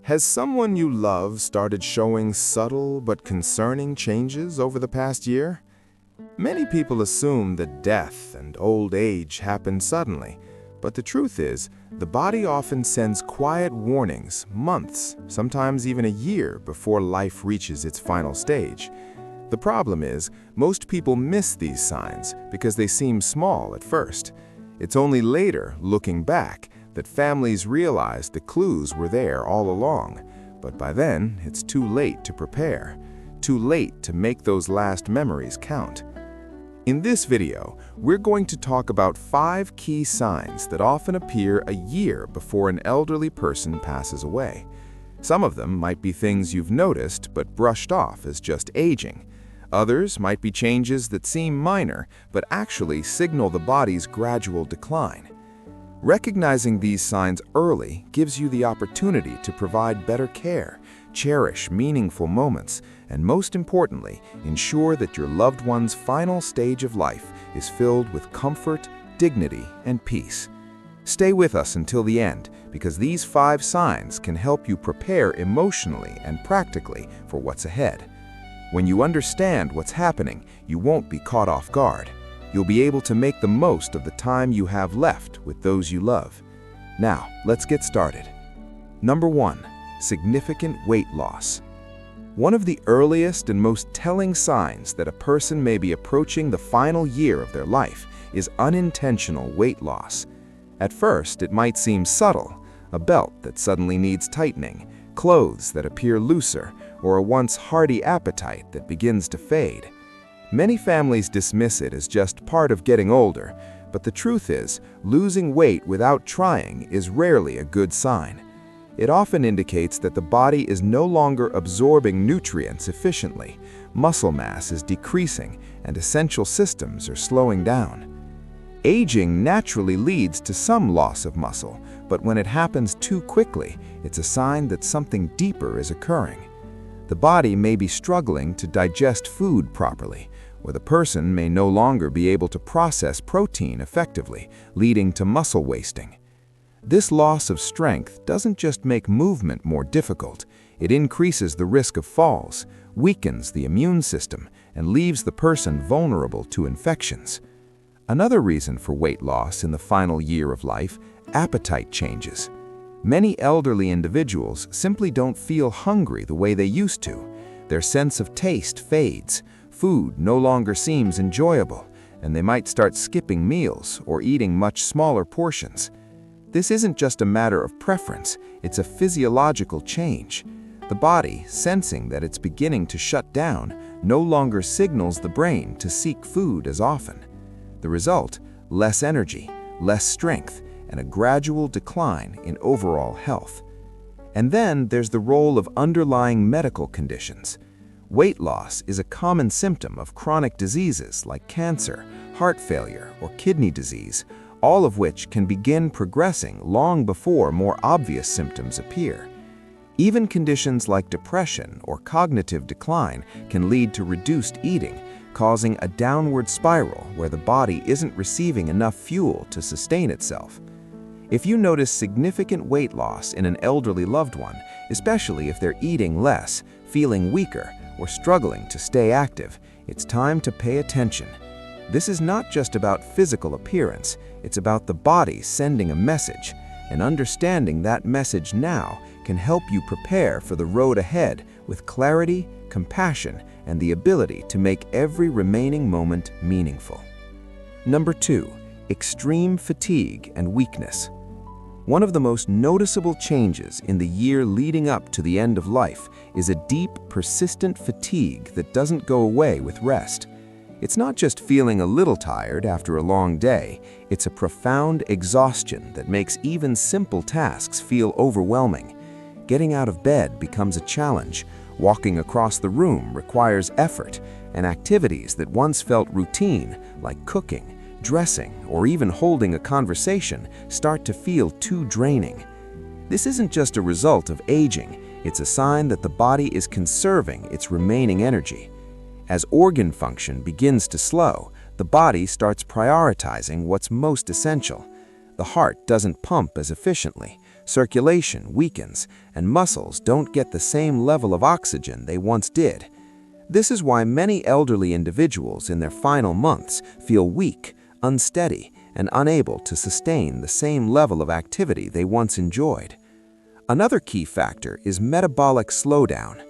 Has someone you love started showing subtle but concerning changes over the past year? Many people assume that death and old age happen suddenly, but the truth is, the body often sends quiet warnings months, sometimes even a year before life reaches its final stage. The problem is, most people miss these signs because they seem small at first. It's only later, looking back, that families realize the clues were there all along. But by then, it's too late to prepare, too late to make those last memories count. In this video, we're going to talk about 5 key signs that often appear a year before an elderly person passes away. Some of them might be things you've noticed but brushed off as just aging. Others might be changes that seem minor but actually signal the body's gradual decline. Recognizing these signs early gives you the opportunity to provide better care, cherish meaningful moments, and most importantly, ensure that your loved one's final stage of life is filled with comfort, dignity, and peace. Stay with us until the end, because these 5 signs can help you prepare emotionally and practically for what's ahead. When you understand what's happening, you won't be caught off guard. You'll be able to make the most of the time you have left with those you love. Now, let's get started. Number 1. Significant weight loss. One of the earliest and most telling signs that a person may be approaching the final year of their life is unintentional weight loss. At first, it might seem subtle, a belt that suddenly needs tightening, clothes that appear looser, or a once hearty appetite that begins to fade. Many families dismiss it as just part of getting older, but the truth is, losing weight without trying is rarely a good sign. It often indicates that the body is no longer absorbing nutrients efficiently, muscle mass is decreasing, and essential systems are slowing down. Aging naturally leads to some loss of muscle, but when it happens too quickly, it's a sign that something deeper is occurring. The body may be struggling to digest food properly, or the person may no longer be able to process protein effectively, leading to muscle wasting. This loss of strength doesn't just make movement more difficult, it increases the risk of falls, weakens the immune system, and leaves the person vulnerable to infections. Another reason for weight loss in the final year of life: appetite changes. Many elderly individuals simply don't feel hungry the way they used to. Their sense of taste fades, food no longer seems enjoyable, and they might start skipping meals or eating much smaller portions. This isn't just a matter of preference, it's a physiological change. The body, sensing that it's beginning to shut down, no longer signals the brain to seek food as often. The result: less energy, less strength, and a gradual decline in overall health. And then there's the role of underlying medical conditions. Weight loss is a common symptom of chronic diseases like cancer, heart failure, or kidney disease, all of which can begin progressing long before more obvious symptoms appear. Even conditions like depression or cognitive decline can lead to reduced eating, causing a downward spiral where the body isn't receiving enough fuel to sustain itself. If you notice significant weight loss in an elderly loved one, especially if they're eating less, feeling weaker, or struggling to stay active, it's time to pay attention. This is not just about physical appearance, it's about the body sending a message, and understanding that message now can help you prepare for the road ahead with clarity, compassion, and the ability to make every remaining moment meaningful. Number 2. Extreme fatigue and weakness. One of the most noticeable changes in the year leading up to the end of life is a deep, persistent fatigue that doesn't go away with rest. It's not just feeling a little tired after a long day, it's a profound exhaustion that makes even simple tasks feel overwhelming. Getting out of bed becomes a challenge, walking across the room requires effort, and activities that once felt routine, like cooking, dressing, or even holding a conversation, start to feel too draining. This isn't just a result of aging, it's a sign that the body is conserving its remaining energy. As organ function begins to slow, the body starts prioritizing what's most essential. The heart doesn't pump as efficiently, circulation weakens, and muscles don't get the same level of oxygen they once did. This is why many elderly individuals in their final months feel weak, unsteady, and unable to sustain the same level of activity they once enjoyed. Another key factor is metabolic slowdown.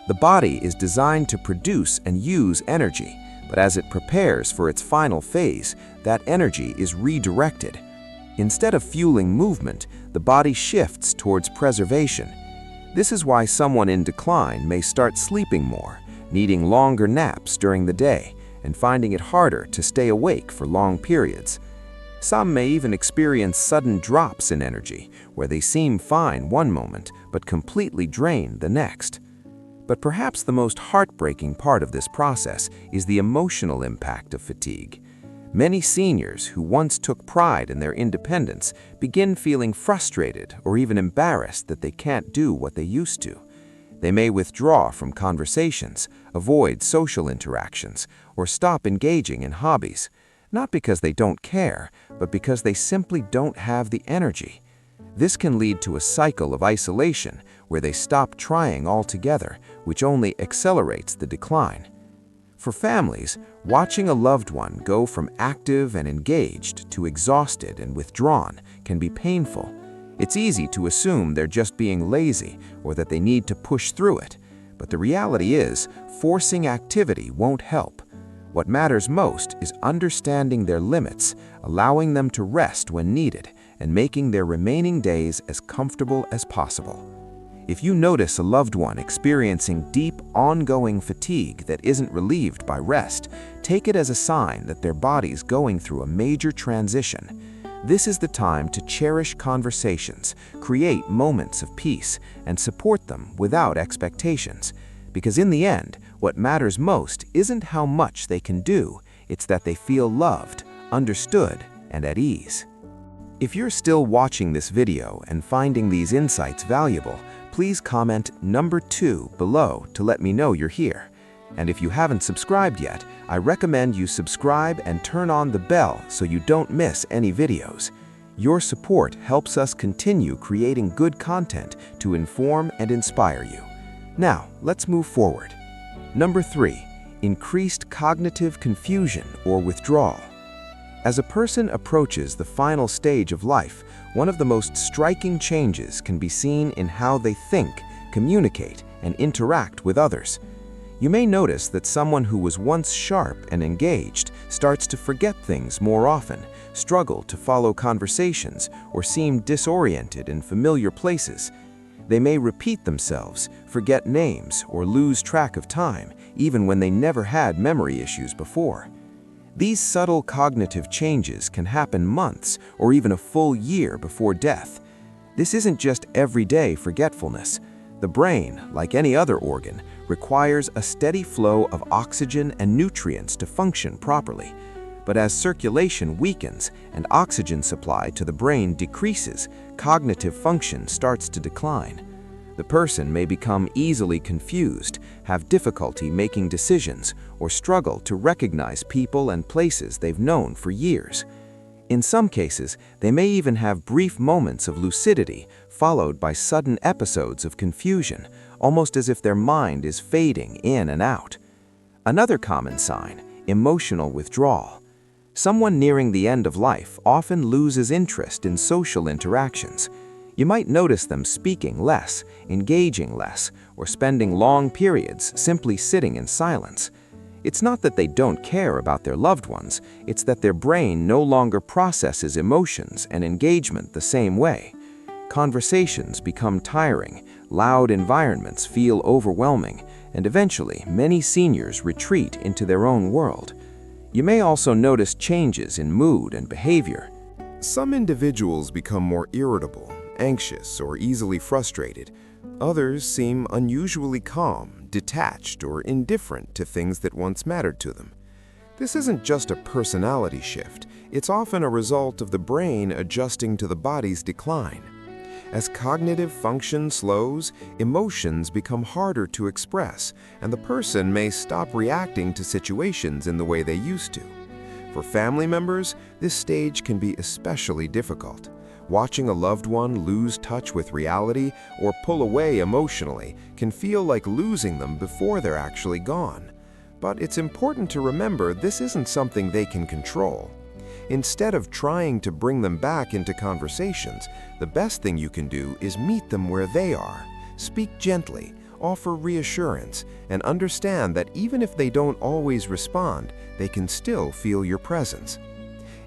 The body is designed to produce and use energy, but as it prepares for its final phase, that energy is redirected. Instead of fueling movement, the body shifts towards preservation. This is why someone in decline may start sleeping more, needing longer naps during the day, and finding it harder to stay awake for long periods. Some may even experience sudden drops in energy, where they seem fine one moment but completely drained the next. But perhaps the most heartbreaking part of this process is the emotional impact of fatigue. Many seniors who once took pride in their independence begin feeling frustrated or even embarrassed that they can't do what they used to. They may withdraw from conversations, avoid social interactions, or stop engaging in hobbies, not because they don't care, but because they simply don't have the energy. This can lead to a cycle of isolation where they stop trying altogether, which only accelerates the decline. For families, watching a loved one go from active and engaged to exhausted and withdrawn can be painful. It's easy to assume they're just being lazy or that they need to push through it, but the reality is, forcing activity won't help. What matters most is understanding their limits, allowing them to rest when needed, and making their remaining days as comfortable as possible. If you notice a loved one experiencing deep, ongoing fatigue that isn't relieved by rest, take it as a sign that their body's going through a major transition. This is the time to cherish conversations, create moments of peace, and support them without expectations. Because in the end, what matters most isn't how much they can do, it's that they feel loved, understood, and at ease. If you're still watching this video and finding these insights valuable, please comment number 2 below to let me know you're here. And if you haven't subscribed yet, I recommend you subscribe and turn on the bell so you don't miss any videos. Your support helps us continue creating good content to inform and inspire you. Now, let's move forward. Number 3, increased cognitive confusion or withdrawal. As a person approaches the final stage of life, one of the most striking changes can be seen in how they think, communicate, and interact with others. You may notice that someone who was once sharp and engaged starts to forget things more often, struggle to follow conversations, or seem disoriented in familiar places. They may repeat themselves, forget names, or lose track of time, even when they never had memory issues before. These subtle cognitive changes can happen months or even a full year before death. This isn't just everyday forgetfulness. The brain, like any other organ, requires a steady flow of oxygen and nutrients to function properly. But as circulation weakens and oxygen supply to the brain decreases, cognitive function starts to decline. The person may become easily confused, have difficulty making decisions, or struggle to recognize people and places they've known for years. In some cases, they may even have brief moments of lucidity, followed by sudden episodes of confusion, almost as if their mind is fading in and out. Another common sign, emotional withdrawal. Someone nearing the end of life often loses interest in social interactions. You might notice them speaking less, engaging less, or spending long periods simply sitting in silence. It's not that they don't care about their loved ones, it's that their brain no longer processes emotions and engagement the same way. Conversations become tiring, loud environments feel overwhelming, and eventually many seniors retreat into their own world. You may also notice changes in mood and behavior. Some individuals become more irritable, anxious, or easily frustrated. Others seem unusually calm, detached, or indifferent to things that once mattered to them. This isn't just a personality shift. It's often a result of the brain adjusting to the body's decline. As cognitive function slows, emotions become harder to express, and the person may stop reacting to situations in the way they used to. For family members, this stage can be especially difficult. Watching a loved one lose touch with reality or pull away emotionally can feel like losing them before they're actually gone. But it's important to remember this isn't something they can control. Instead of trying to bring them back into conversations, the best thing you can do is meet them where they are. Speak gently, offer reassurance, and understand that even if they don't always respond, they can still feel your presence.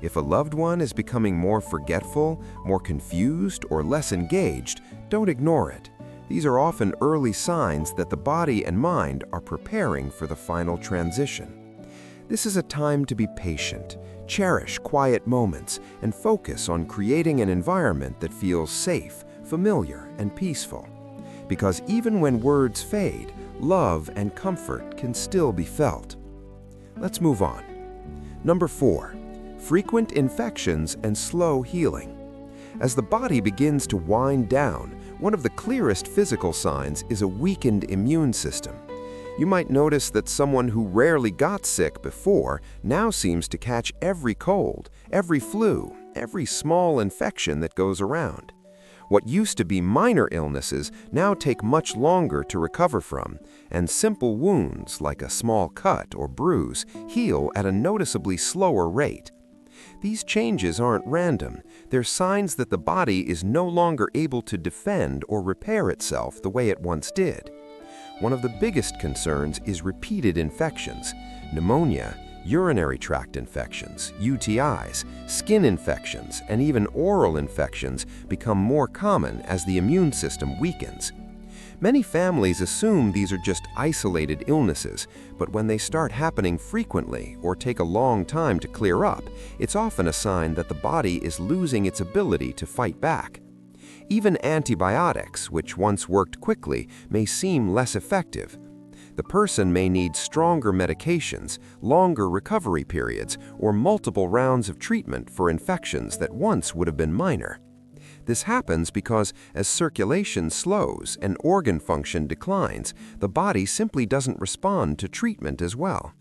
If a loved one is becoming more forgetful, more confused, or less engaged, don't ignore it. These are often early signs that the body and mind are preparing for the final transition. This is a time to be patient, cherish quiet moments, and focus on creating an environment that feels safe, familiar, and peaceful. Because even when words fade, love and comfort can still be felt. Let's move on. Number 4. Frequent infections and slow healing. As the body begins to wind down, one of the clearest physical signs is a weakened immune system. You might notice that someone who rarely got sick before now seems to catch every cold, every flu, every small infection that goes around. What used to be minor illnesses now take much longer to recover from, and simple wounds like a small cut or bruise heal at a noticeably slower rate. These changes aren't random. They're signs that the body is no longer able to defend or repair itself the way it once did. One of the biggest concerns is repeated infections. Pneumonia, urinary tract infections, UTIs, skin infections, and even oral infections become more common as the immune system weakens. Many families assume these are just isolated illnesses, but when they start happening frequently or take a long time to clear up, it's often a sign that the body is losing its ability to fight back. Even antibiotics, which once worked quickly, may seem less effective. The person may need stronger medications, longer recovery periods, or multiple rounds of treatment for infections that once would have been minor. This happens because as circulation slows and organ function declines, the body simply doesn't respond to treatment as well.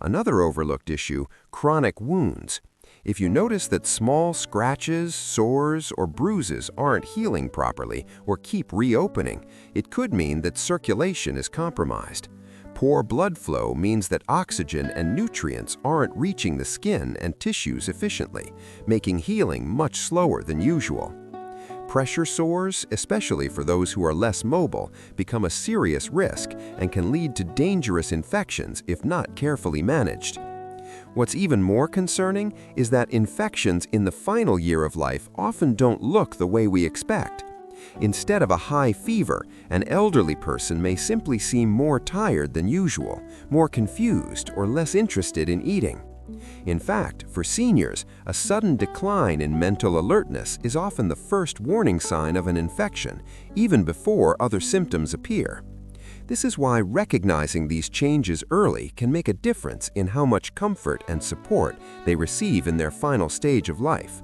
Another overlooked issue, chronic wounds. If you notice that small scratches, sores, or bruises aren't healing properly or keep reopening, it could mean that circulation is compromised. Poor blood flow means that oxygen and nutrients aren't reaching the skin and tissues efficiently, making healing much slower than usual. Pressure sores, especially for those who are less mobile, become a serious risk and can lead to dangerous infections if not carefully managed. What's even more concerning is that infections in the final year of life often don't look the way we expect. Instead of a high fever, an elderly person may simply seem more tired than usual, more confused, or less interested in eating. In fact, for seniors, a sudden decline in mental alertness is often the first warning sign of an infection, even before other symptoms appear. This is why recognizing these changes early can make a difference in how much comfort and support they receive in their final stage of life.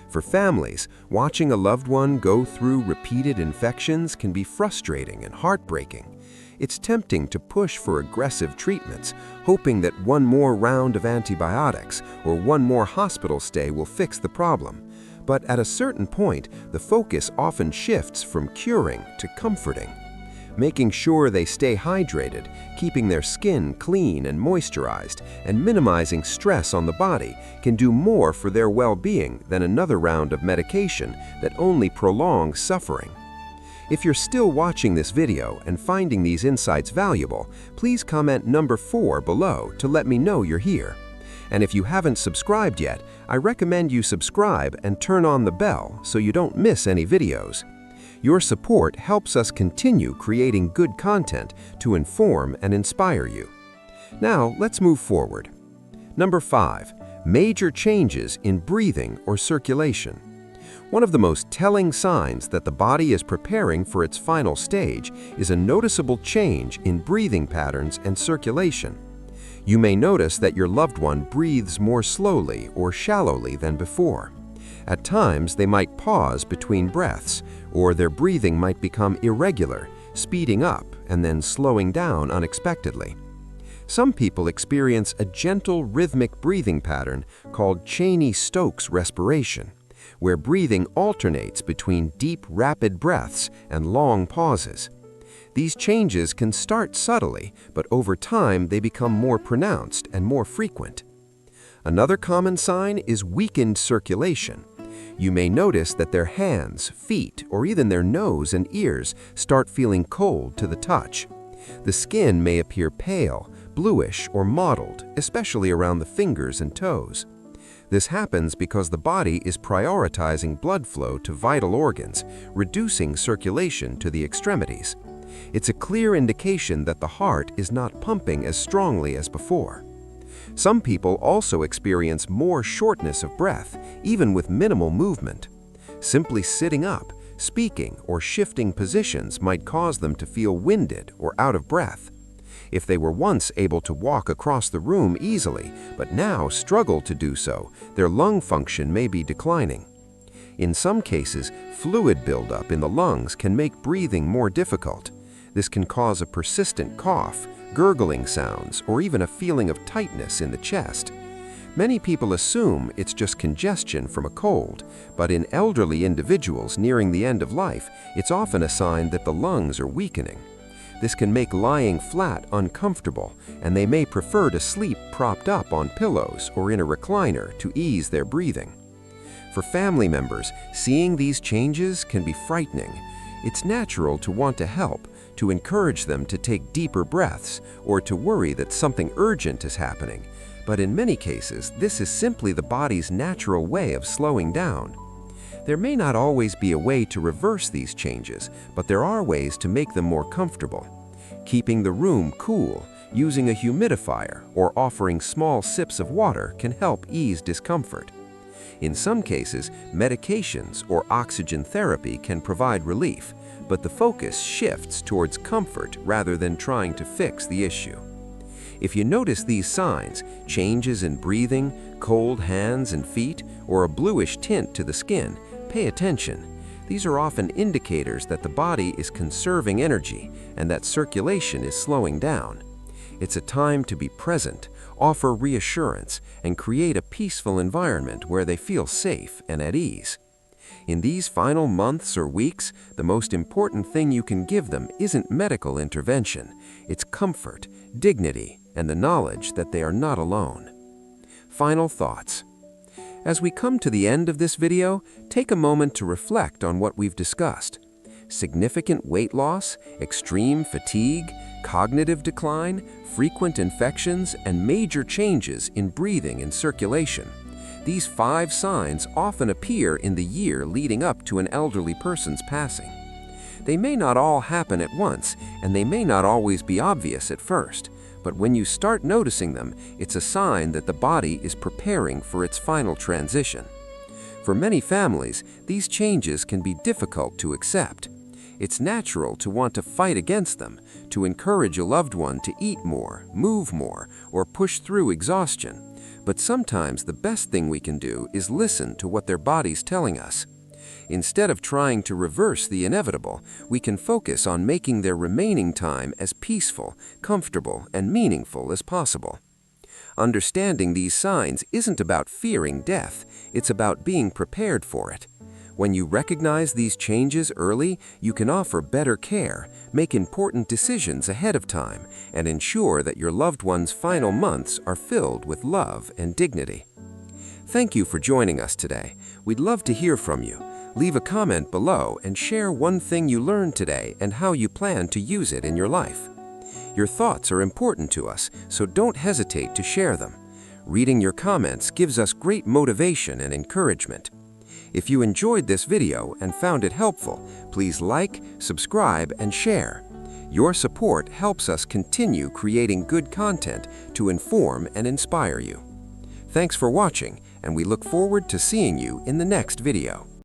For families, watching a loved one go through repeated infections can be frustrating and heartbreaking. It's tempting to push for aggressive treatments, hoping that one more round of antibiotics or one more hospital stay will fix the problem. But at a certain point, the focus often shifts from curing to comforting. Making sure they stay hydrated, keeping their skin clean and moisturized, and minimizing stress on the body can do more for their well-being than another round of medication that only prolongs suffering. If you're still watching this video and finding these insights valuable, please comment number 4 below to let me know you're here. And if you haven't subscribed yet, I recommend you subscribe and turn on the bell so you don't miss any videos. Your support helps us continue creating good content to inform and inspire you. Now, let's move forward. Number 5. Major changes in breathing or circulation. One of the most telling signs that the body is preparing for its final stage is a noticeable change in breathing patterns and circulation. You may notice that your loved one breathes more slowly or shallowly than before. At times, they might pause between breaths, or their breathing might become irregular, speeding up and then slowing down unexpectedly. Some people experience a gentle rhythmic breathing pattern called Cheney-Stokes respiration, where breathing alternates between deep, rapid breaths and long pauses. These changes can start subtly, but over time they become more pronounced and more frequent. Another common sign is weakened circulation. You may notice that their hands, feet, or even their nose and ears start feeling cold to the touch. The skin may appear pale, bluish, or mottled, especially around the fingers and toes. This happens because the body is prioritizing blood flow to vital organs, reducing circulation to the extremities. It's a clear indication that the heart is not pumping as strongly as before. Some people also experience more shortness of breath, even with minimal movement. Simply sitting up, speaking, or shifting positions might cause them to feel winded or out of breath. If they were once able to walk across the room easily, but now struggle to do so, their lung function may be declining. In some cases, fluid buildup in the lungs can make breathing more difficult. This can cause a persistent cough, gurgling sounds, or even a feeling of tightness in the chest. Many people assume it's just congestion from a cold, but in elderly individuals nearing the end of life, it's often a sign that the lungs are weakening. This can make lying flat uncomfortable, and they may prefer to sleep propped up on pillows or in a recliner to ease their breathing. For family members, seeing these changes can be frightening. It's natural to want to help, to encourage them to take deeper breaths, or to worry that something urgent is happening. But in many cases, this is simply the body's natural way of slowing down. There may not always be a way to reverse these changes, but there are ways to make them more comfortable. Keeping the room cool, using a humidifier, or offering small sips of water can help ease discomfort. In some cases, medications or oxygen therapy can provide relief, but the focus shifts towards comfort rather than trying to fix the issue. If you notice these signs, changes in breathing, cold hands and feet, or a bluish tint to the skin, pay attention. These are often indicators that the body is conserving energy and that circulation is slowing down. It's a time to be present, offer reassurance, and create a peaceful environment where they feel safe and at ease. In these final months or weeks, the most important thing you can give them isn't medical intervention. It's comfort, dignity, and the knowledge that they are not alone. Final thoughts. As we come to the end of this video, take a moment to reflect on what we've discussed. Significant weight loss, extreme fatigue, cognitive decline, frequent infections, and major changes in breathing and circulation. These 5 signs often appear in the year leading up to an elderly person's passing. They may not all happen at once, and they may not always be obvious at first, but when you start noticing them, it's a sign that the body is preparing for its final transition. For many families, these changes can be difficult to accept. It's natural to want to fight against them, to encourage a loved one to eat more, move more, or push through exhaustion. But sometimes the best thing we can do is listen to what their body's telling us. Instead of trying to reverse the inevitable, we can focus on making their remaining time as peaceful, comfortable, and meaningful as possible. Understanding these signs isn't about fearing death, it's about being prepared for it. When you recognize these changes early, you can offer better care, make important decisions ahead of time, and ensure that your loved one's final months are filled with love and dignity. Thank you for joining us today. We'd love to hear from you. Leave a comment below and share one thing you learned today and how you plan to use it in your life. Your thoughts are important to us, so don't hesitate to share them. Reading your comments gives us great motivation and encouragement. If you enjoyed this video and found it helpful, please like, subscribe, and share. Your support helps us continue creating good content to inform and inspire you. Thanks for watching, and we look forward to seeing you in the next video.